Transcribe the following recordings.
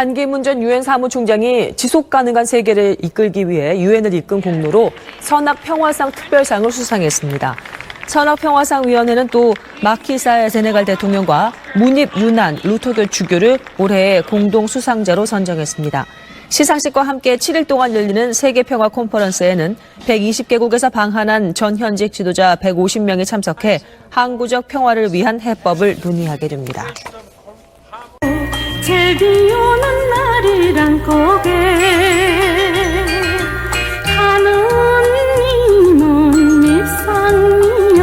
반기문 전 유엔 사무총장이 지속가능한 세계를 이끌기 위해 유엔을 이끈 공로로 선악평화상 특별상을 수상했습니다. 선악평화상위원회는 또 마키사의 세네갈 대통령과 문입 유난 루터교 주교를 올해의 공동 수상자로 선정했습니다. 시상식과 함께 7일 동안 열리는 세계평화 컨퍼런스에는 120개국에서 방한한 전현직 지도자 150명이 참석해 항구적 평화를 위한 해법을 논의하게 됩니다. 제비 오는 날이란 고개 하느님은 입상이요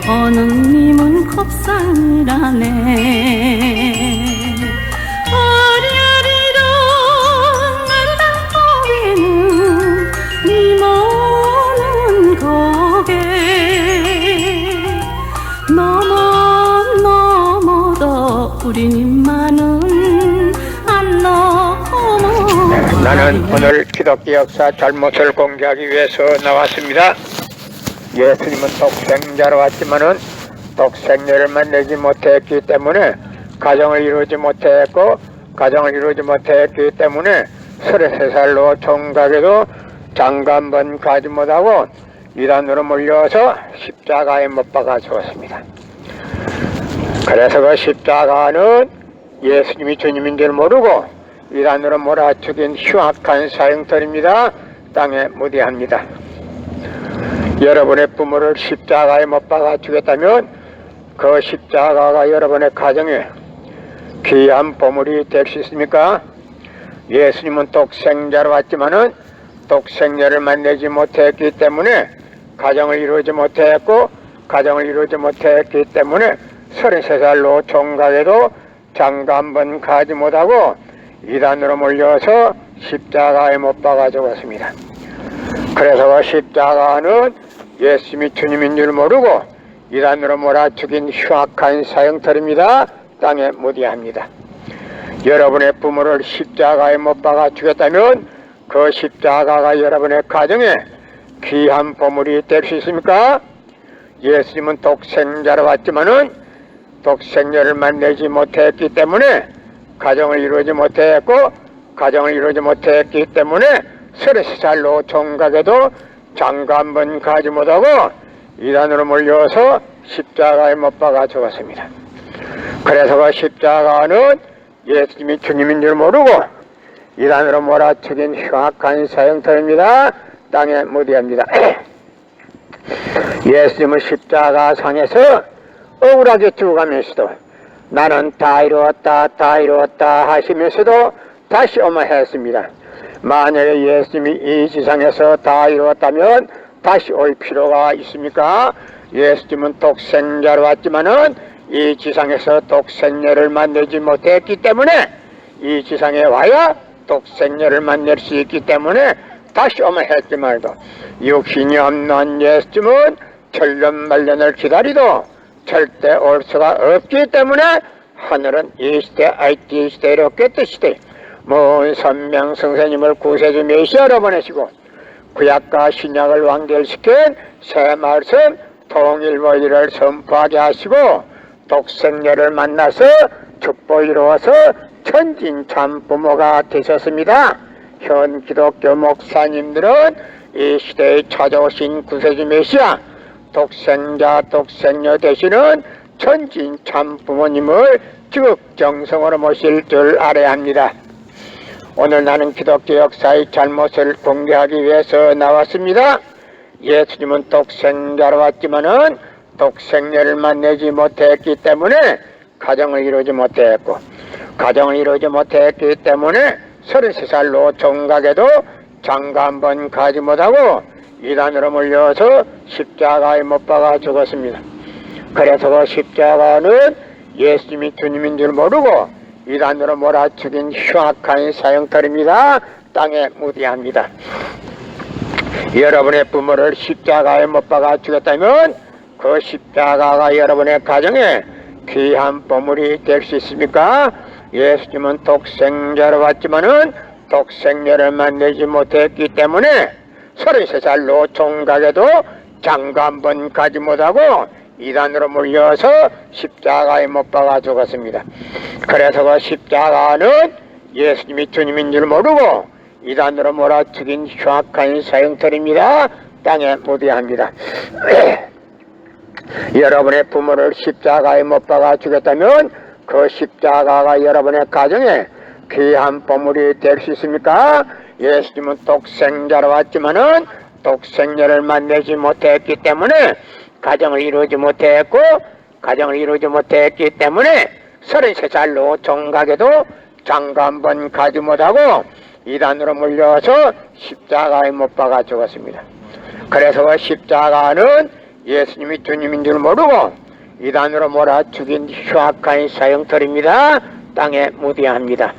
어느 님은 컵상이라네 어리어리던 말단고개는 님 오는 고개 넘어도 우리 님만은 안 넘어. 나는 오늘 기독교 역사 잘못을 공개하기 위해서 나왔습니다. 예수님은 독생자로 왔지만은 독생녀를 만나지 못했기 때문에 가정을 이루지 못했고 가정을 이루지 못했기 때문에 33살로 총각에도 장가 한 번 가지 못하고 이단으로 몰려서 십자가에 못 박아 죽었습니다. 그래서 그 십자가는 예수님이 주님인 줄 모르고 이단으로 몰아죽인 흉악한 사형터입니다. 땅에 무디합니다. 여러분의 부모를 십자가에 못 박아 죽였다면 그 십자가가 여러분의 가정에 귀한 보물이 될 수 있습니까? 예수님은 독생자로 왔지만은 독생녀를 만나지 못했기 때문에 가정을 이루지 못했고 가정을 이루지 못했기 때문에 33살로 총각에도 장가 한 번 가지 못하고 이단으로 몰려서 십자가에 못 박아 죽었습니다. 그래서 그 십자가는 예수님이 주님인 줄 모르고 이단으로 몰아 죽인 흉악한 사형터입니다. 땅에 무디합니다. 여러분의 부모를 십자가에 못 박아 죽였다면 그 십자가가 여러분의 가정에 귀한 보물이 될 수 있습니까? 예수님은 독생자로 왔지만은 독생녀를 만나지 못했기 때문에 가정을 이루지 못했고 가정을 이루지 못했기 때문에 33살로 총각에도 장가 한 번 가지 못하고 이단으로 몰려서 십자가에 못 박아 죽었습니다. 그래서 그 십자가는 예수님이 주님인 줄 모르고 이단으로 몰아죽인 흉악한 사형터입니다. 땅에 무디합니다. 예수님은 십자가 상에서 억울하게 죽어가면서도 나는 다 이루었다 하시면서도 다시 오마했습니다. 만약에 예수님이 이 지상에서 다 이루었다면 다시 올 필요가 있습니까? 예수님은 독생자로 왔지만은 이 지상에서 독생녀를 만나지 못했기 때문에 이 지상에 와야 독생녀를 만날 수 있기 때문에 다시 오마했지 말도 육신이 없는 예수님은 천년만년을 기다리도 절대 올 수가 없기 때문에 하늘은 이 시대 IT 시대로 깨뜨시되 먼 선명 성사님을 구세주 메시아로 보내시고 구약과 신약을 완결시킨 새 말씀 통일보이를 선포하게 하시고 독생녀를 만나서 축복 이루어서 천진참 부모가 되셨습니다. 현 기독교 목사님들은 이 시대에 찾아오신 구세주 메시아 독생자 독생녀 되시는 천진참 부모님을 지극정성으로 모실 줄 알아야 합니다. 오늘 나는 기독교 역사의 잘못을 공개하기 위해서 나왔습니다. 예수님은 독생자로 왔지만은 독생녀를 만나지 못했기 때문에 가정을 이루지 못했고 가정을 이루지 못했기 때문에 33살로 총각에도 장가 한 번 가지 못하고 이단으로 몰려서 십자가에 못 박아 죽었습니다. 그래서 그 십자가는 예수님이 주님인 줄 모르고 이단으로 몰아 죽인 흉악한 사형터입니다. 땅에 무디합니다. 여러분의 부모를 십자가에 못 박아 죽였다면 그 십자가가 여러분의 가정에 귀한 보물이 될 수 있습니까? 예수님은 독생자로 왔지만은 독생녀를 만나지 못했기 때문에 33살로 총각에도 장가 한 번 가지 못하고 이단으로 몰려서 십자가에 못 박아 죽었습니다. 그래서 그 십자가는 예수님이 주님인 줄 모르고 이단으로 몰아치긴 흉악한 사형터입니다. 땅에 묻어야 여러분의 부모를 십자가에 못 박아 죽였다면 그 십자가가 여러분의 가정에 귀한 보물이 될 수 있습니까? 예수님은 독생자로 왔지만은 독생녀를 만나지 못했기 때문에 가정을 이루지 못했고, 가정을 이루지 못했기 때문에 33살로 종각에도 장가 한 번 가지 못하고 이단으로 물려서 십자가에 못 박아 죽었습니다. 그래서 십자가는 예수님이 주님인 줄 모르고 이단으로 몰아 죽인 흉악한 사형터입니다. 땅에 묻어야 합니다.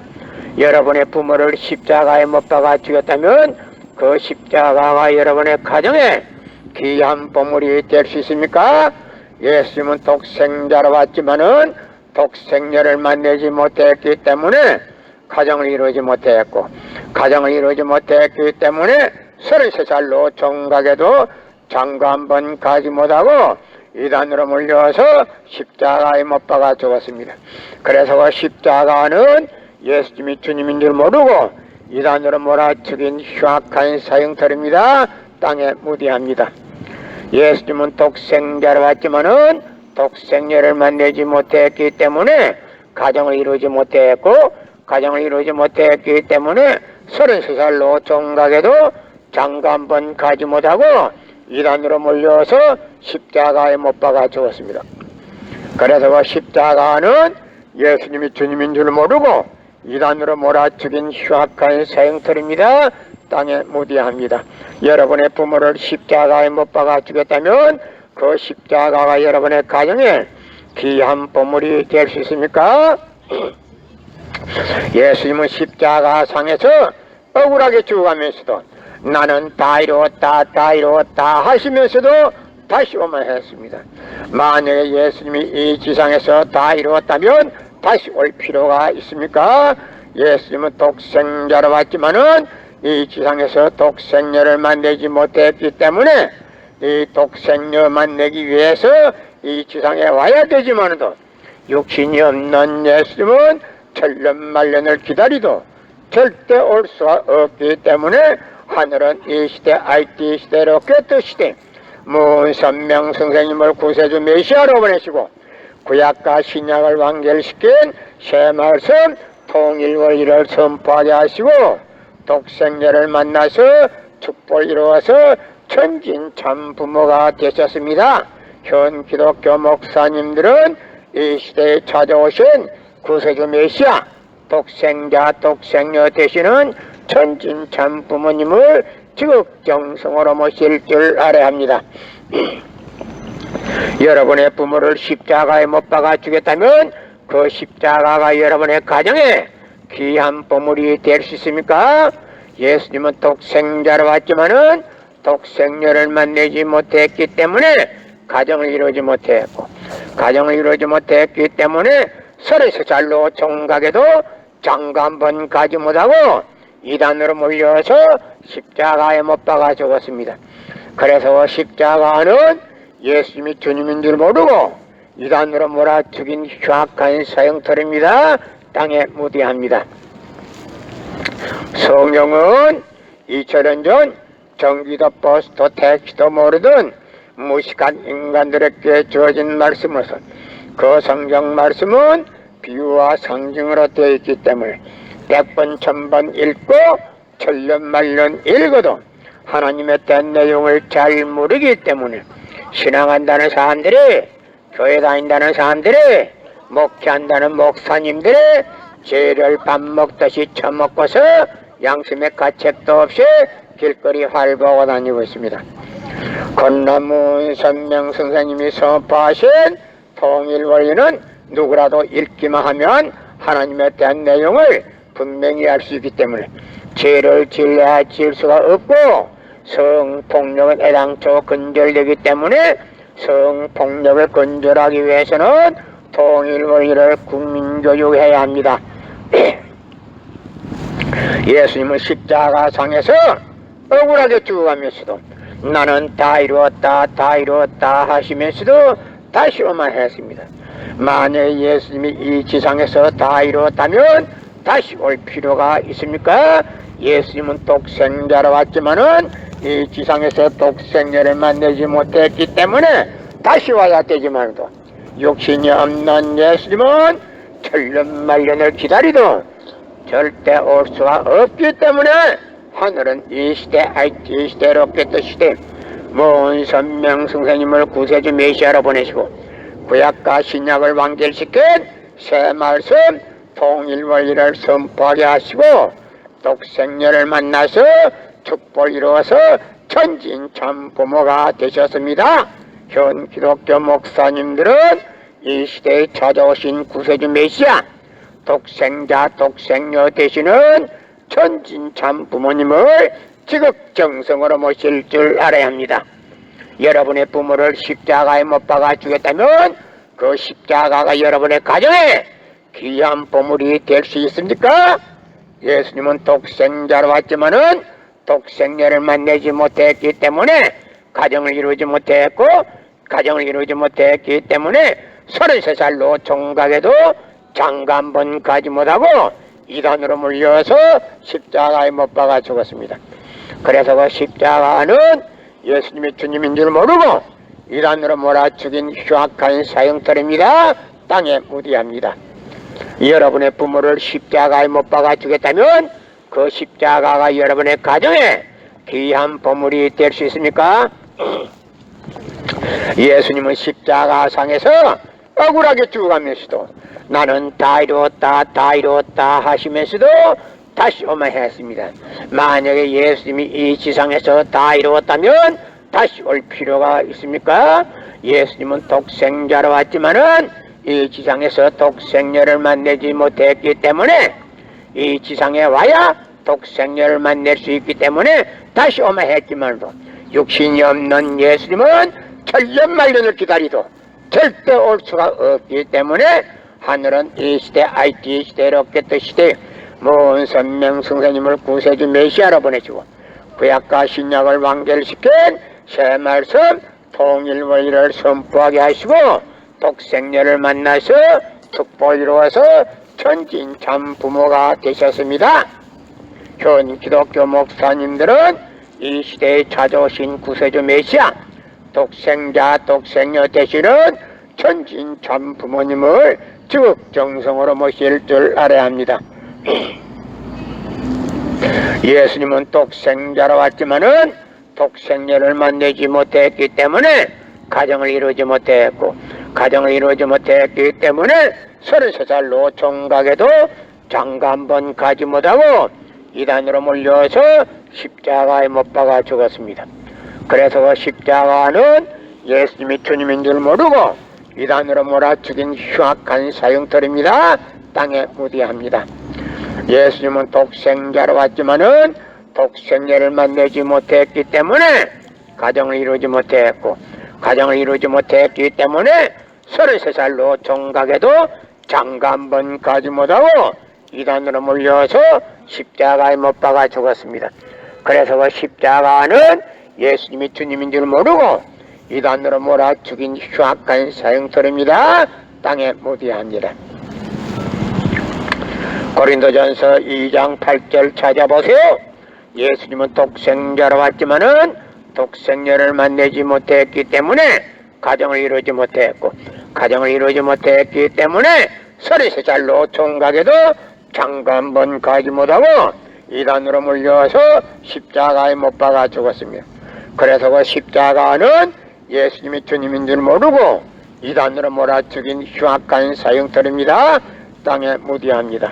여러분의 부모를 십자가에 못 박아 죽였다면 그 십자가가 여러분의 가정에 귀한 보물이 될 수 있습니까? 예수님은 독생자로 왔지만은 독생녀를 만나지 못했기 때문에 가정을 이루지 못했고, 가정을 이루지 못했기 때문에 33살로 종각에도 장가 한 번 가지 못하고 이단으로 물려서 십자가에 못 박아 죽었습니다. 그래서 그 십자가는 예수님이 주님인 줄 모르고 이단으로 몰아치긴 흉악한 사형터입니다. 땅에 묻어야 합니다. 예수님은 독생자로 왔지만은 독생녀를 만나지 못했기 때문에 가정을 이루지 못했고, 가정을 이루지 못했기 때문에 33살로 종각에도 장가 한 번 가지 못하고 이단으로 몰려서 십자가에 못 박아 죽었습니다. 그래서 그 십자가는 예수님이 주님인 줄 모르고 이단으로 몰아치긴 흉악한 사형터입니다. 땅에 묻어야 합니다. 여러분의 부모를 십자가에 못 박아 죽였다면 그 십자가가 여러분의 가정에 귀한 보물이 될 수 있습니까? 예수님은 십자가 상에서 억울하게 죽어가면서도 나는 다 이루었다, 다 이루었다 하시면서도 다시 오만했습니다. 만약에 예수님이 이 지상에서 다 이루었다면 다시 올 필요가 있습니까? 예수님은 독생자로 왔지만은 이 지상에서 독생녀를 만나지 못했기 때문에 이 독생녀 만나기 위해서 이 지상에 와야 되지만도 육신이 없는 예수님은 천년만년을 기다리도 절대 올 수가 없기 때문에 하늘은 이 시대 IT 시대로 꿰뜨시되 문선명 선생님을 구세주 메시아로 보내시고 구약과 신약을 완결시킨 새 말씀 통일 원리를 선포하게 하시고 독생녀를 만나서 축복을 이루어서 천진 참 부모가 되셨습니다. 현 기독교 목사님들은 이 시대에 찾아오신 구세주 메시아 독생자 독생녀 되시는 천진 참 부모님을 지극정성으로 모실 줄 알아야 합니다. 여러분의 부모를 십자가에 못 박아 주겠다면 그 십자가가 여러분의 가정에 귀한 보물이 될 수 있습니까? 예수님은 독생자로 왔지만은 독생녀를 만나지 못했기 때문에 가정을 이루지 못했고, 가정을 이루지 못했기 때문에 33살로 종각에도 장가 한 번 가지 못하고 이단으로 몰려서 십자가에 못 박아 죽었습니다. 그래서 십자가는 예수님이 주님인 줄 모르고 이단으로 몰아 죽인 흉악한 사형터입니다. 땅에 묻어야 합니다. 성경은 2000년 전 전기도 버스도 택시도 모르던 무식한 인간들에게 주어진 말씀으로서 그 성경 말씀은 비유와 상징으로 되어 있기 때문에 100번 1000번 읽고 천년만년 읽어도 하나님의 된 내용을 잘 모르기 때문에 신앙한다는 사람들이, 교회 다닌다는 사람들이, 목회한다는 목사님들이 죄를 밥 먹듯이 처먹고서 양심의 가책도 없이 길거리 활보하고 다니고 있습니다. 건너문 선명 선생님이 선포하신 통일 원리는 누구라도 읽기만 하면 하나님에 대한 내용을 분명히 알 수 있기 때문에 죄를 지어야 지을 수가 없고 성폭력은 애당초 근절되기 때문에 성폭력을 근절하기 위해서는 통일 원리를 국민교육해야 합니다. 예수님은 십자가 상에서 억울하게 죽어가면서도 나는 다 이루었다, 다 이루었다 하시면서도 다시 오만했습니다. 만약에 예수님이 이 지상에서 다 이루었다면 다시 올 필요가 있습니까? 예수님은 독생자로 왔지만은 이 지상에서 독생자를 만나지 못했기 때문에 다시 와야 되지만도 육신이 없는 예수님은 천년만년을 기다리도 절대 올 수가 없기 때문에 하늘은 이 시대 IT 시대 로켓 시대 모은 선명 성사님을 구세주 메시아로 보내시고 구약과 신약을 완결시킨 새 말씀 통일 원리를 선포하게 하시고 독생녀를 만나서 축복을 이루어서 천진 참 부모가 되셨습니다. 현 기독교 목사님들은 이 시대에 찾아오신 구세주 메시아 독생자 독생녀 되시는 천진 참 부모님을 지극정성으로 모실 줄 알아야 합니다. 여러분의 부모를 십자가에 못 박아 주겠다면 그 십자가가 여러분의 가정에 귀한 보물이 될 수 있습니까? 예수님은 독생자로 왔지만은 독생녀를 만나지 못했기 때문에 가정을 이루지 못했고 가정을 이루지 못했기 때문에 33살로 총각에도 장가 한 번 가지 못하고 이단으로 물려서 십자가에 못 박아 죽었습니다. 그래서 그 십자가는 예수님이 주님인 줄 모르고 이단으로 몰아 죽인 흉악한 사형털입니다. 땅에 무디합니다. 여러분의 부모를 십자가에 못 박아 주겠다면 그 십자가가 여러분의 가정에 귀한 보물이 될 수 있습니까? 예수님은 십자가상에서 억울하게 죽어가면서도 나는 다 이루었다 하시면서도 다시 오마 했습니다. 만약에 예수님이 이 지상에서 다 이루었다면 다시 올 필요가 있습니까? 예수님은 독생자로 왔지만은 이 지상에서 독생녀를 만나지 못했기 때문에 이 지상에 와야 독생녀를 만날 수 있기 때문에 다시 오마 했지만도 육신이 없는 예수님은 천년만년을 기다리도 절대 올 수가 없기 때문에 하늘은 이 시대 IT 시대 로켓 시대 모은 선명 성사님을 구세주 메시아로 보내주고 구약과 신약을 완결시킨 새 말씀 통일 원리를 선포하게 하시고 독생녀를 만나서 축복을 이루어서 천진 참 부모가 되셨습니다. 현 기독교 목사님들은 이 시대에 찾아오신 구세주 메시아 독생자 독생녀 되시는 천진 참 부모님을 지극정성으로 모실 줄 알아야 합니다. 예수님은 독생자로 왔지만은 독생녀를 만나지 못했기 때문에 가정을 이루지 못했고 가정을 이루지 못했기 때문에 33살로 총각에도 장가 한 번 가지 못하고 이단으로 몰려서 십자가에 못 박아 죽었습니다. 그래서 그 십자가는 예수님이 주님인 줄 모르고 이단으로 몰아 죽인 흉악한 사형털입니다. 땅에 무디합니다. 예수님은 독생자로 왔지만은 독생녀를 만나지 못했기 때문에 가정을 이루지 못했고 가정을 이루지 못했기 때문에 33살로 총각에도 장가 한 번 가지 못하고 이단으로 몰려서 십자가에 못 박아 죽었습니다. 그래서 그 십자가는 예수님이 주님인 줄 모르고 이단으로 몰아 죽인 흉악한 사형털입니다. 땅에 무디합니다. 고린도전서 2장 8절 찾아보세요. 예수님은 독생자로 왔지만은 독생녀를 만나지 못했기 때문에 가정을 이루지 못했고 가정을 이루지 못했기 때문에 33살로 총각에도 장가 한 번 가지 못하고 이단으로 물려서 십자가에 못 박아 죽었습니다. 그래서 그 십자가는 예수님이 주님인 줄 모르고 이단으로 몰아 죽인 흉악한 사형털입니다. 땅에 무디합니다.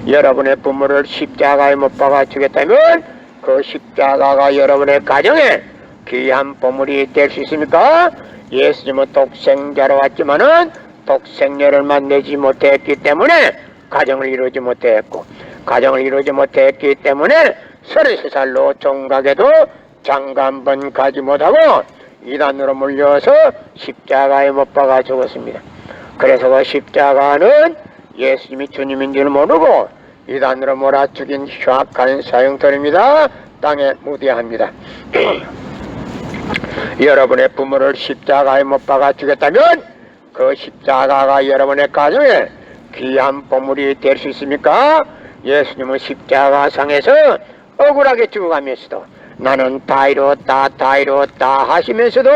여러분의 부모를 십자가에 못 박아 주겠다면 그 십자가가 여러분의 가정에 귀한 보물이 될 수 있습니까? 예수님은 독생자로 왔지만은 독생녀를 만나지 못했기 때문에 가정을 이루지 못했고 가정을 이루지 못했기 때문에 33살로 총각에도 장가 한 번 가지 못하고 이단으로 물려서 십자가에 못 박아 죽었습니다. 그래서 그 십자가는 예수님이 주님인 줄 모르고 이단으로 몰아 죽인 흉악한 사형털입니다. 땅에 무디합니다. 여러분의 부모를 십자가에 못 박아 주겠다면 그 십자가가 여러분의 가정에 귀한 보물이 될 수 있습니까? 예수님은 십자가상에서 억울하게 죽어가면서도 나는 다 이루었다 하시면서도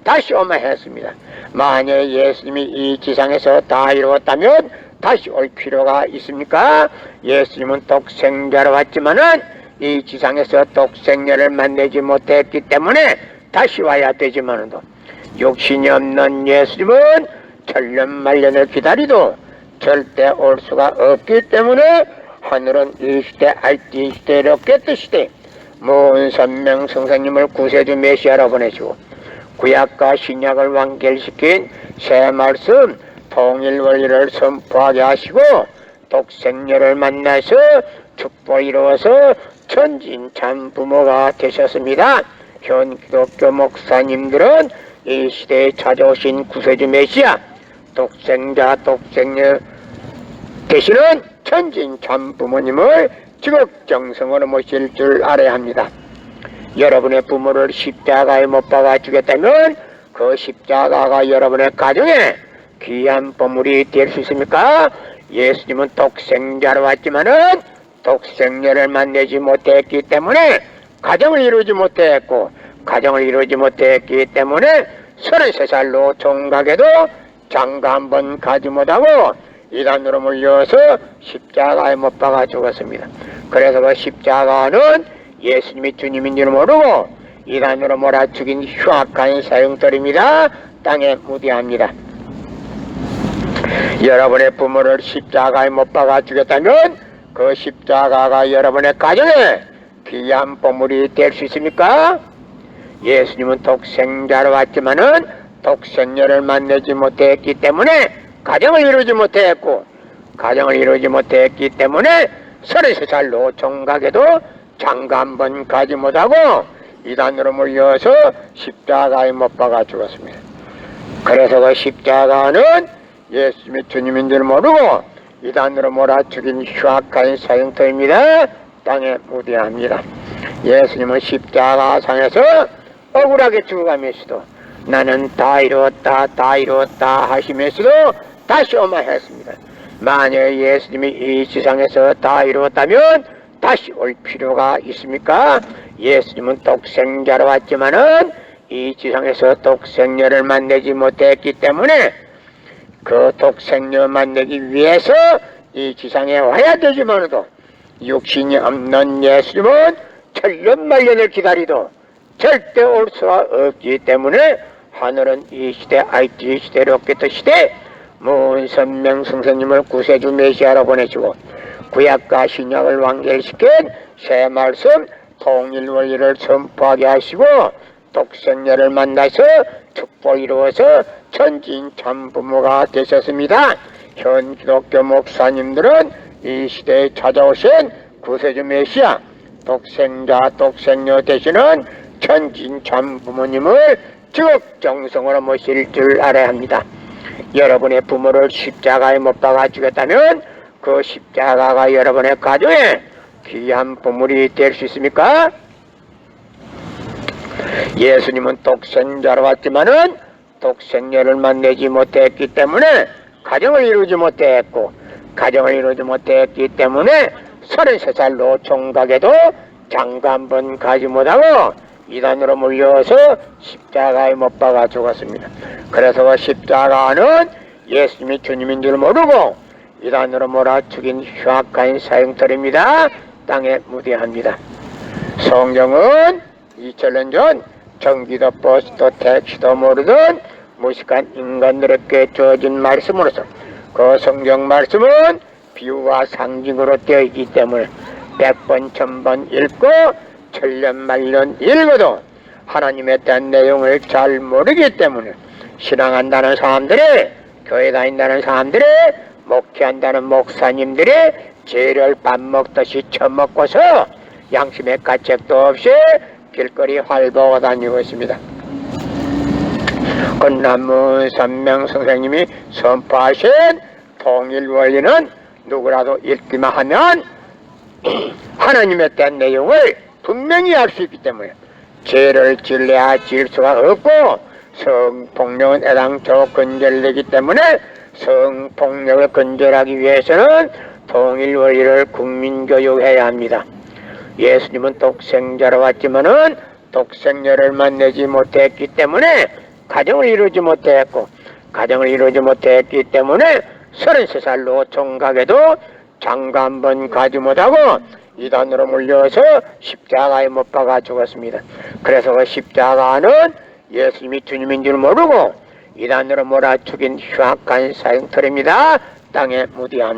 다시 오마 했습니다. 만약 예수님이 이 지상에서 다 이루었다면 다시 올 필요가 있습니까? 예수님은 독생자로 왔지만은 이 지상에서 독생자를 만나지 못했기 때문에 다시 와야 되지만도 욕심이 없는 예수님은 천년만년을 기다리도 절대 올 수가 없기 때문에 하늘은 이 시대 알지 이 시대 롯게트 시대 모은 선명 성사님을 구세주 메시아로 보내주고 구약과 신약을 완결시킨 새 말씀 통일 원리를 선포하게 하시고 독생녀를 만나서 축복을 이루어서 천진참 부모가 되셨습니다. 현 기독교 목사님들은 이 시대에 찾아오신 구세주 메시아 독생자 독생녀 되시는 천진참 부모님을 지극정성으로 모실 줄 알아야 합니다. 여러분의 부모를 십자가에 못 박아 주겠다면 그 십자가가 여러분의 가정에 귀한 보물이 될 수 있습니까? 예수님은 독생자로 왔지만은 독생녀를 만나지 못했기 때문에 가정을 이루지 못했고 가정을 이루지 못했기 때문에 33살로 종각에도 장가 한 번 가지 못하고 이단으로 물려서 십자가에 못 박아 죽었습니다. 그래서 그 십자가는 예수님이 주님인 줄 모르고 이단으로 몰아 죽인 흉악한 사형들입니다. 땅에 무대합니다. 여러분의 부모를 십자가에 못 박아 죽였다면 그 십자가가 여러분의 가정에 귀한 보물이 될 수 있습니까? 예수님은 독생자로 왔지만은 독생녀를 만나지 못했기 때문에 가정을 이루지 못했고 가정을 이루지 못했기 때문에 33살로 종각에도 장가 한 번 가지 못하고 이단으로 물려서 십자가에 못 박아 죽었습니다. 그래서 그 십자가는 예수님이 주님인 줄 모르고 이단으로 몰아 죽인 흉악한 사형터입니다. 땅에 무대합니다. 예수님은 십자가상에서 억울하게 죽어가면서도 나는 다 이루었다 하시면서도 다시 오마 했습니다. 만약 예수님이 이 지상에서 다 이루었다면 다시 올 필요가 있습니까? 예수님은 독생자로 왔지만은 이 지상에서 독생녀를 만나지 못했기 때문에 그 독생녀 만나기 위해서 이 지상에 와야 되지만도 육신이 없는 예수님은 천년만년을 기다리도 절대 올 수가 없기 때문에 하늘은 이 시대 IT 시대 로켓 시대 모은 선명 성사님을 구세주 메시아로 보내주고 구약과 신약을 완결시킨 새 말씀 통일 원리를 선포하게 하시고 독생녀를 만나서 축복 이루어서 천진참 부모가 되셨습니다. 현 기독교 목사님들은 이 시대에 찾아오신 구세주 메시아 독생자 독생녀 되시는 천진참 부모님을 지극정성으로 모실 줄 알아야 합니다. 여러분의 부모를 십자가에 못 박아 주겠다면 그 십자가가 여러분의 가정에 귀한 보물이 될 수 있습니까? 예수님은 독생자로 왔지만은 독생녀를 만나지 못했기 때문에 가정을 이루지 못했고 가정을 이루지 못했기 때문에 33살로 총각에도 장가 한 번 가지 못하고 이단으로 물려서 십자가에 못 박아 죽었습니다. 그래서 그 십자가는 예수님이 주님인 줄 모르고 이단으로 몰아 죽인 흉악한 사형터입니다. 땅에 무대합니다. 성경은 2000년 전 전기도 버스도 택시도 모르던 무식한 인간들에게 주어진 말씀으로서 그 성경 말씀은 비유와 상징으로 되어 있기 때문에 100번 1000번 읽고 천년만년 읽어도 하나님에 대한 내용을 잘 모르기 때문에 신앙한다는 사람들이 교회 다닌다는 사람들이 목회한다는 목사님들이 죄를 밥 먹듯이 처먹고서 양심의 가책도 없이 길거리 활보고 다니고 있습니다. 건남문 선명 선생님이 선포하신 통일 원리는 누구라도 읽기만 하면 하나님에 대한 내용을 분명히 알 수 있기 때문에 죄를 질려야 질 수가 없고 성폭력은 애당초 근절되기 때문에 성폭력을 근절하기 위해서는 통일 원리를 국민교육해야 합니다. 예수님은 독생자로 왔지만은 독생녀를 만나지 못했기 때문에 가정을 이루지 못했고, 가정을 이루지 못했기 때문에 33살로 총각에도 장가 한 번 가지 못하고 이단으로 물려서 십자가에 못 박아 죽었습니다. 그래서 그 십자가는 예수님이 주님인 줄 모르고 이단으로 몰아 죽인 흉악한 사형털입니다. 땅에 묻어야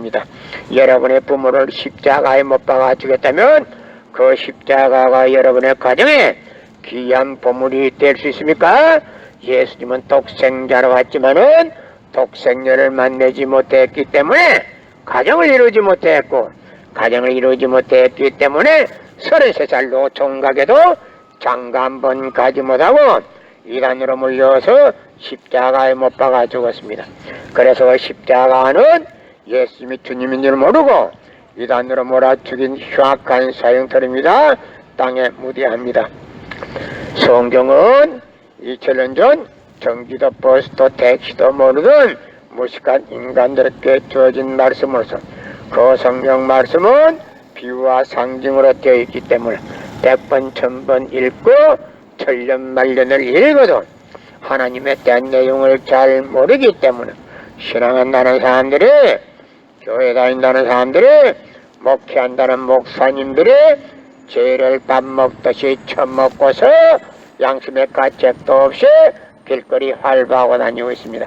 여러분의 부모를 십자가에 못 박아 죽였다면 그 십자가가 여러분의 가정에 귀한 보물이 될 수 있습니까? 예수님은 독생자로 왔지만은 독생녀를 만나지 못했기 때문에 가정을 이루지 못했고, 가정을 이루지 못했기 때문에 33살로 총각에도 장가 한 번 가지 못하고 이단으로 물려서 십자가에 못 박아 죽었습니다. 그래서 십자가는 예수님이 주님인 줄 모르고 이단으로 몰아 죽인 흉악한 사형털입니다. 땅에 묻어야 성경은 2000년 전 전기도 버스도 택시도 모르던 무식한 인간들에게 주어진 말씀으로서 그 성경 말씀은 비유와 상징으로 되어 있기 때문에 100번 1000번 읽고 천년만년을 읽어도 하나님의 대한 내용을 잘 모르기 때문에 신앙한다는 사람들이, 교회 다닌다는 사람들이, 목회한다는 목사님들이 죄를 밥 먹듯이 처먹고서 양심의 가책도 없이 길거리 활보하고 다니고 있습니다.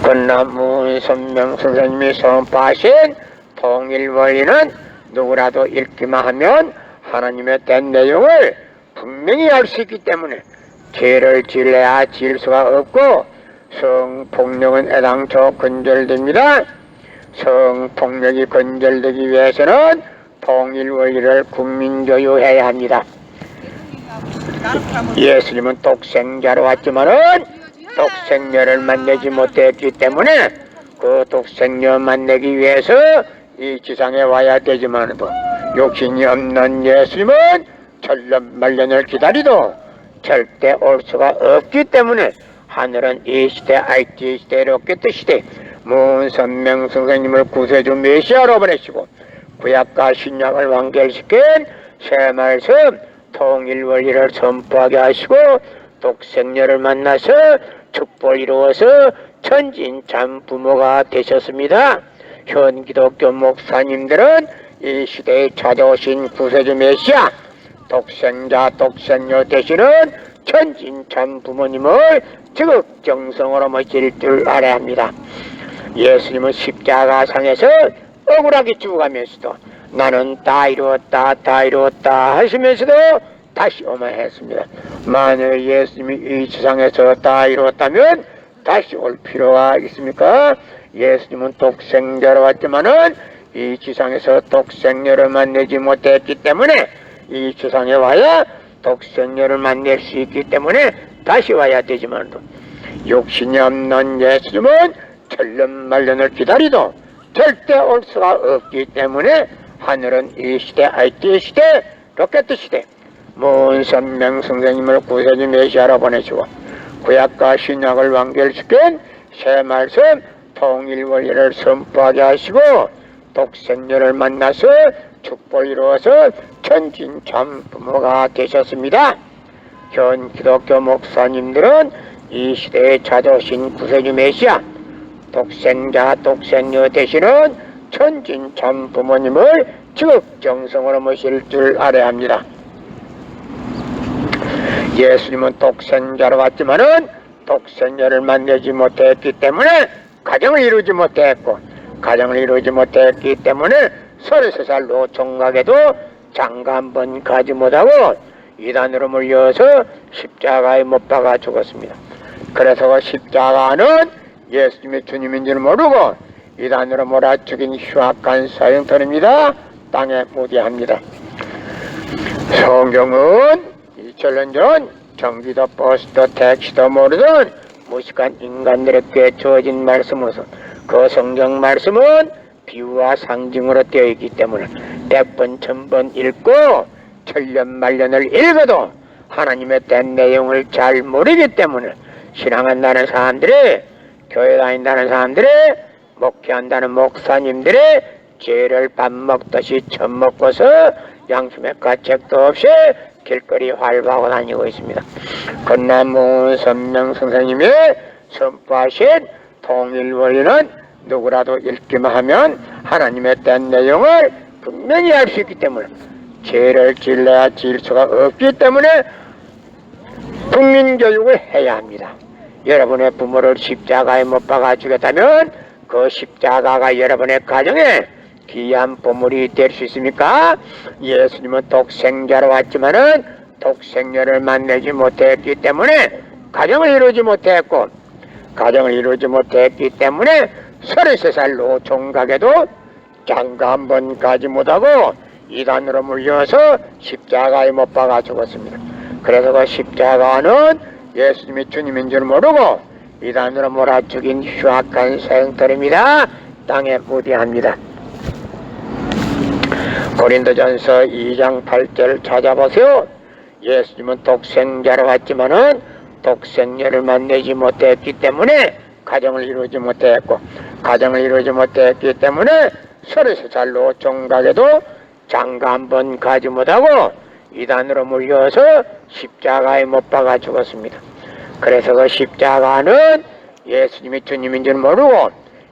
그러나 문선명 선생님이 선포하신 통일 원리는 누구라도 읽기만 하면 하나님의 된 내용을 분명히 알 수 있기 때문에 죄를 지으려야 지을 수가 없고 성폭력은 애당초 근절됩니다. 성폭력이 근절되기 위해서는 통일 원리를 국민교육해야 합니다. 예수님은 독생자로 왔지만은 독생녀를 만나지 못했기 때문에 그 독생녀 만나기 위해서 이 지상에 와야 되지만도 욕심이 없는 예수님은 천년만년을 기다리도 절대 올 수가 없기 때문에 하늘은 이 시대 IT 시대 로켓 시대 문선명 선생님을 구세주 메시아로 보내시고 구약과 신약을 완결시킨 새 말씀 통일 원리를 선포하게 하시고 독생녀를 만나서 축복을 이루어서 천진참 부모가 되셨습니다. 현 기독교 목사님들은 이 시대에 찾아오신 구세주 메시아 독생자 독생녀 되시는 천진참 부모님을 지극정성으로 모실 줄 알아야 합니다. 예수님은 십자가상에서 억울하게 죽어가면서도 나는 다 이루었다 하시면서도 다시 오만했습니다. 만약 예수님이 이 세상에서 다 이루었다면 다시 올 필요가 있습니까? 예수님은 독생자로 왔지만은 이 지상에서 독생녀를 만나지 못했기 때문에 이 세상에 와야 독생녀를 만날 수 있기 때문에 다시 와야 되지만도 욕심이 없는 예수님은 천년만년을 기다리도 절대 올 수가 없기 때문에 하늘은 이 시대 IT 시대 로켓 시대 문선명 선생님을 구세주 메시아로 보내시고 구약과 신약을 완결시킨 새 말씀 통일 원리를 선포하게 하시고 독생녀를 만나서 축복을 이루어서 천진참 부모가 되셨습니다. 현 기독교 목사님들은 이 시대에 찾아오신 구세주 메시아 독생자 독생녀 되시는 천진참 부모님을 지극정성으로 모실 줄 알아야 합니다. 예수님은 독생자로 왔지만은 독생녀를 만나지 못했기 때문에 가정을 이루지 못했고 가정을 이루지 못했기 때문에 33살로 총각에도 장가 한 번 가지 못하고 이단으로 물려서 십자가에 못 박아 죽었습니다. 그래서 십자가는 예수님이 주님인 줄 모르고 이단으로 몰아 죽인 흉악한 사형터입니다. 땅에 묻어야 합니다. 성경은 2000년 전 전기도 버스도 택시도 모르던 무식한 인간들에게 주어진 말씀으로서 그 성경 말씀은 비유와 상징으로 되어 있기 때문에 100번 1000번 읽고 천년만년을 읽어도 하나님의 된 내용을 잘 모르기 때문에 신앙한다는 사람들이 교회 다닌다는 사람들이 목회한다는 목사님들이 죄를 밥 먹듯이 처먹고서 양심의 가책도 없이 길거리 활보하고 다니고 있습니다. 그러나 문선명 선생님이 선포하신 통일원리는 누구라도 읽기만 하면 하나님의 된 내용을 분명히 알 수 있기 때문에, 죄를 질러야 질 수가 없기 때문에 국민교육을 해야 합니다. 여러분의 부모를 십자가에 못 박아 주겠다면 그 십자가가 여러분의 가정에 귀한 보물이 될 수 있습니까? 예수님은 독생자로 왔지만은 독생녀를 만나지 못했기 때문에 가정을 이루지 못했고, 가정을 이루지 못했기 때문에 33살 노총각에도 장가 한 번 가지 못하고 이단으로 물려서 십자가에 못 박아 죽었습니다. 그래서 그 십자가는 예수님이 주님인 줄 모르고 이단으로 몰아 죽인 흉악한 사형터입니다. 땅에 무디합니다. 고린도전서 2장 8절을 찾아보세요. 예수님은 독생자로 왔지만은 독생녀를 만나지 못했기 때문에 가정을 이루지 못했고, 가정을 이루지 못했기 때문에 33살 노총각에도 장가 한 번 가지 못하고 이단으로 물려서 십자가에 못 박아 죽었습니다. 그래서 그 십자가는 예수님이 주님인 줄 모르고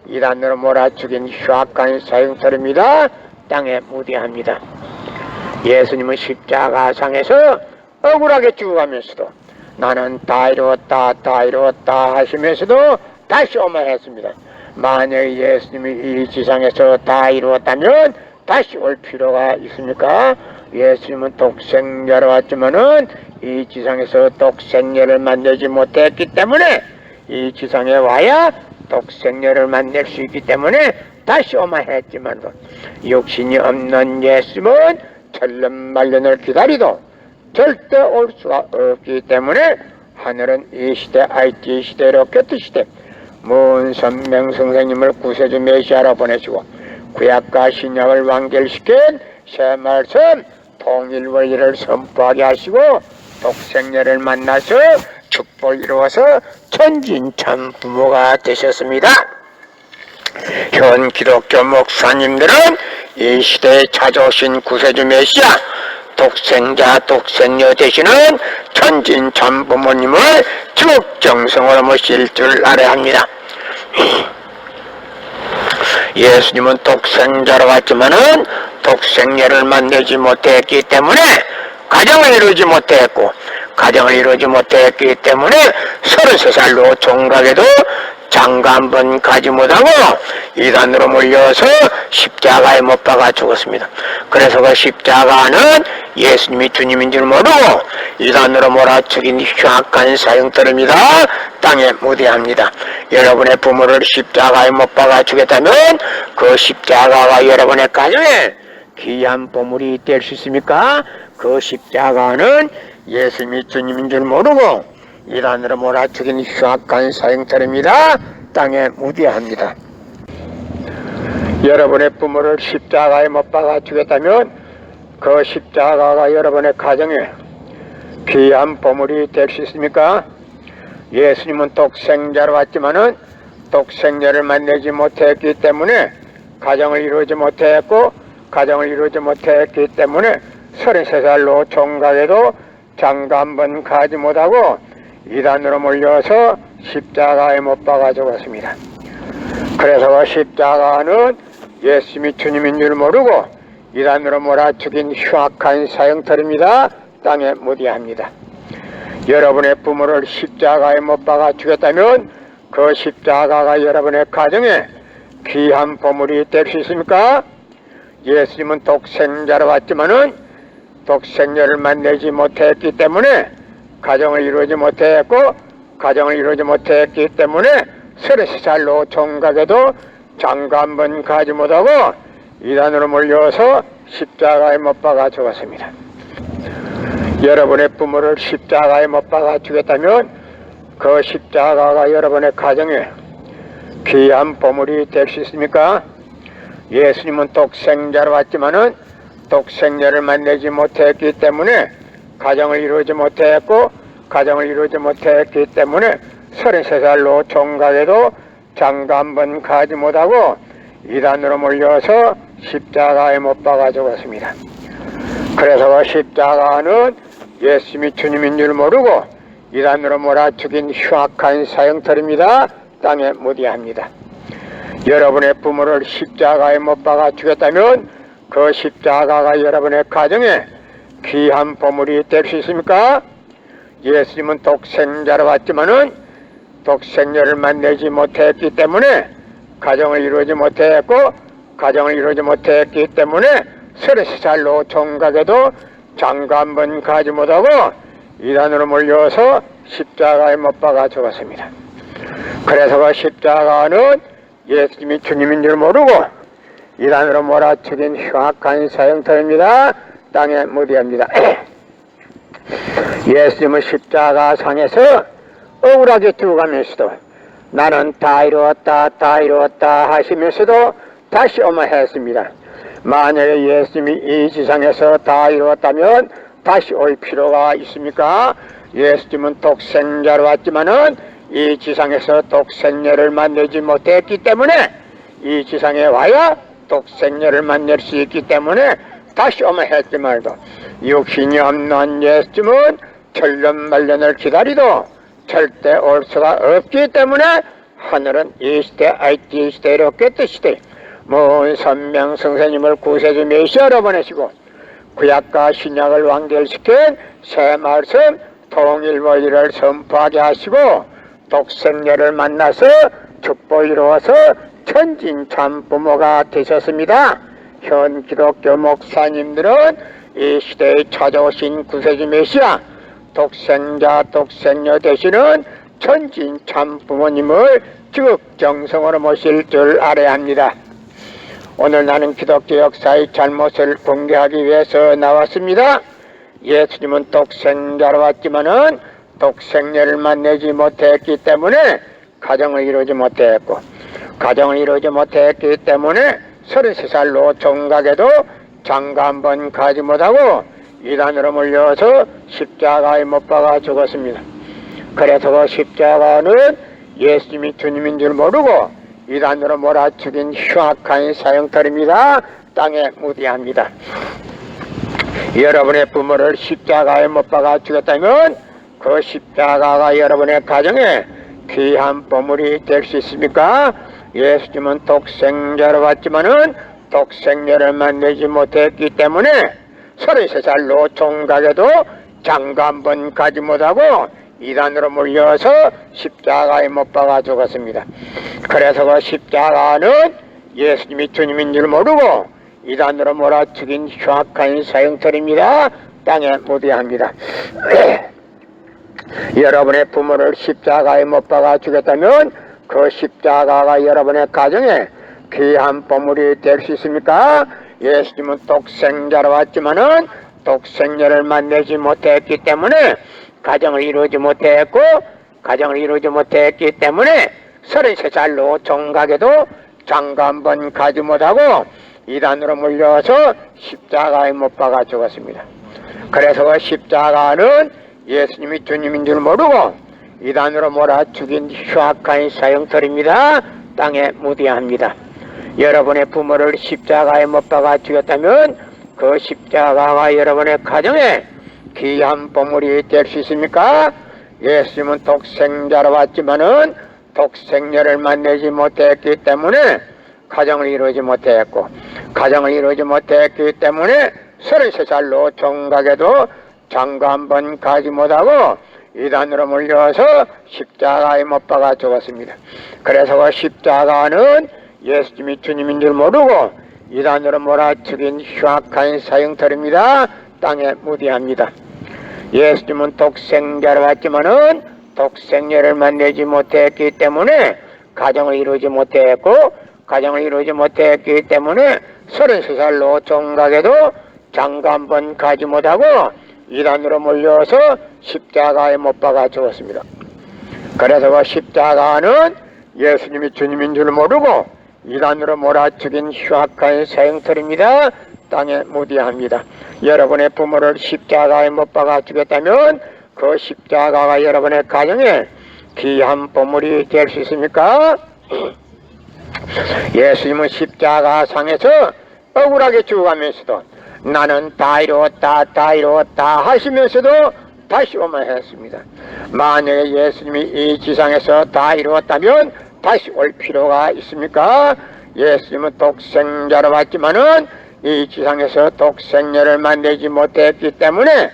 이단으로 몰아 죽인 흉악한 사형터입니다. 땅에 무디합니다. 예수님은 십자가상에서 억울하게 죽어가면서도 나는 다 이루었다, 다 이루었다 하시면서도 다시 오만했습니다. 만약 예수님이 이 지상에서 다 이루었다면 다시 올 필요가 있습니까? 예수님은 독생자로 왔지만은 이 지상에서 독생녀를 만나지 못했기 때문에 이 지상에 와야 독생녀를 만날 수 있기 때문에 다시 오만했지만도 육신이 없는 예수님은 천년만년을 기다리도 절대 올 수가 없기 때문에 하늘은 이 시대 IT 시대로 곁트 시대 문선명 선생님을 구세주 메시아로 보내시고 구약과 신약을 완결시킨 새 말씀 통일원리를 선포하게 하시고 독생녀를 만나서 축복을 이루어서 천진참 부모가 되셨습니다. 현 기독교 목사님들은 이 시대에 찾아오신 구세주 메시아 독생자 독생녀 되시는 천진참 부모님을 지극정성으로 모실 줄 알아야 합니다. 예수님은 독생자로 왔지만은 독생녀를 만나지 못했기 때문에 가정을 이루지 못했고, 가정을 이루지 못했기 때문에 33살 노총각에도 장가 한 번 가지 못하고 이단으로 물려서 십자가에 못 박아 죽었습니다. 그래서 그 십자가는 예수님이 주님인 줄 모르고 이단으로 몰아 죽인 흉악한 사형터입니다. 땅에 무대합니다. 여러분의 부모를 십자가에 못 박아 주겠다면 그 십자가가 여러분의 가정에 귀한 보물이 될 수 있습니까? 그 십자가는 예수님이 주님인 줄 모르고 이단으로 몰아 죽인 흉악한 사형터입니다. 땅에 무디합니다. 여러분의 부모를 십자가에 못 박아 주겠다면 그 십자가가 여러분의 가정에 귀한 보물이 될 수 있습니까? 예수님은 독생자로 왔지만은 독생녀를 만나지 못했기 때문에 가정을 이루지 못했고, 가정을 이루지 못했기 때문에 33살 노총각에도 장가 한 번 가지 못하고 이단으로 몰려서 십자가에 못 박아 죽었습니다. 그래서 그 십자가는 예수님이 주님인 줄 모르고 이단으로 몰아 죽인 흉악한 사형터입니다. 땅에 무디합니다. 여러분의 부모를 십자가에 못 박아 주겠다면 그 십자가가 여러분의 가정에 귀한 보물이 될 수 있습니까? 예수님은 독생자로 왔지만은 독생녀를 만나지 못했기 때문에 가정을 이루지 못했고, 가정을 이루지 못했기 때문에 33살 노총각에도 장가 한 번 가지 못하고 이단으로 몰려서 십자가에 못 박아 죽었습니다. 여러분의 부모를 십자가에 못 박아 주겠다면 그 십자가가 여러분의 가정에 귀한 보물이 될 수 있습니까? 예수님은 독생자로 왔지만은 독생녀를 만나지 못했기 때문에 가정을 이루지 못했고, 가정을 이루지 못했기 때문에 33살 노총각에도 장가 한 번 가지 못하고 이단으로 몰려서 십자가에 못 박아 죽었습니다. 그래서 십자가는 예수님이 주님인 줄 모르고 이단으로 몰아 죽인 흉악한 사형털입니다. 땅에 묻어야 여러분의 부모를 십자가에 못 박아 죽였다면 그 십자가가 여러분의 가정에 귀한 보물이 될 수 있습니까? 예수님은 독생자로 왔지만은 독생녀를 만나지 못했기 때문에 가정을 이루지 못했고, 가정을 이루지 못했기 때문에 33살로 총각에도 장가 한 번 가지 못하고 이단으로 몰려서 십자가에 못 박아 죽었습니다. 그래서 그 십자가는 예수님이 주님인 줄 모르고 이단으로 몰아치긴 흉악한 사형터입니다. 땅에 묻어야 예수님은 십자가 상에서 억울하게 죽어가면서도 나는 다 이루었다 하시면서도 다시 오마했습니다. 만약에 예수님이 이 지상에서 다 이루었다면 다시 올 필요가 있습니까? 예수님은 독생자로 왔지만은 이 지상에서 독생녀를 만나지 못했기 때문에 이 지상에 와야 독생녀를 만날 수 있기 때문에 다시 오면 했지 말도 육신이 없는 예수님은 천년만년을 기다리도 절대 올 수가 없기 때문에 하늘은 이 시대 IT 시대로 깨뜨시되 모은 선명 성사님을 구세주 메시아로 보내시고 구약과 신약을 완결시킨 새 말씀 통일 원리를 선포하게 하시고 독생녀를 만나서 축복 이루어서 천진 참부모가 되셨습니다. 현 기독교 목사님들은 이 시대에 찾아오신 구세주 메시아 독생자 독생녀 되시는 천진 참부모님을 지극정성으로 모실 줄 알아야 합니다. 오늘 나는 기독교 역사의 잘못을 공개하기 위해서 나왔습니다. 예수님은 독생자로 왔지만은 독생녀를 만나지 못했기 때문에 가정을 이루지 못했고, 가정을 이루지 못했기 때문에 33살로 종각에도 장가 한 번 가지 못하고 이단으로 몰려서 십자가에 못 박아 죽었습니다. 그래서 그 십자가는 예수님이 주님인 줄 모르고 이단으로 몰아 죽인 흉악한 사형털입니다. 땅에 묻어야 합니다. 여러분의 부모를 십자가에 못 박아 죽였다면 그 십자가가 여러분의 가정에 귀한 보물이 될 수 있습니까? 예수님은 독생자로 왔지만은 독생녀를 만나지 못했기 때문에 33살로 총각에도 장가 한 번 가지 못하고 이단으로 몰려서 십자가에 못 박아 죽었습니다. 그래서 그 십자가는 예수님이 주님인 줄 모르고 이단으로 몰아 죽인 흉악한 사형털입니다. 땅에 묻어야 합니다. 여러분의 부모를 십자가에 못 박아 죽였다면 그 십자가가 여러분의 가정에 귀한 보물이 될 수 있습니까? 예수님은 독생자로 왔지만은 독생녀를 만나지 못했기 때문에 가정을 이루지 못했고, 가정을 이루지 못했기 때문에 33살로 종각에도 장가 한 번 가지 못하고 이단으로 몰려서 십자가에 못 박아 죽었습니다. 그래서 그 십자가는 예수님이 주님인 줄 모르고 이단으로 몰아 죽인 흉악한 사형털입니다. 땅에 묻어야 합니다. 여러분의 부모를 십자가에 못 박아 죽였다면 그 십자가가 여러분의 가정에 귀한 보물이 될 수 있습니까? 예수님은 독생자로 왔지만은 독생녀를 만나지 못했기 때문에 가정을 이루지 못했고, 가정을 이루지 못했기 때문에 33살로 종각에도 장가 한 번 가지 못하고 이단으로 몰려서 십자가에 못 박아 죽었습니다. 그래서 그 십자가는 예수님이 주님인 줄 모르고 이단으로 몰아 죽인 흉악한 사형털입니다. 땅에 묻어야 합니다. 예수님은 독생자로 왔지만은 독생녀를 만나지 못했기 때문에 가정을 이루지 못했고, 가정을 이루지 못했기 때문에 33살로 종각에도 장가 한 번 가지 못하고 이단으로 몰려서 십자가에 못 박아 죽었습니다. 그래서 그 십자가는 예수님이 주님인 줄 모르고 이단으로 몰아 죽인 흉악한 사형털입니다. 땅에 묻어야 합니다. 여러분의 부모를 십자가에 못 박아 죽였다면 그 십자가가 여러분의 가정에 귀한 보물이 될 수 있습니까? 예수님은 십자가상에서 억울하게 죽어가면서도 나는 다 이루었다 하시면서도 다시 오만했습니다. 만약에 예수님이 이 지상에서 다 이루었다면 다시 올 필요가 있습니까? 예수님은 독생자로 왔지만은 이 지상에서 독생자를 만들지 못했기 때문에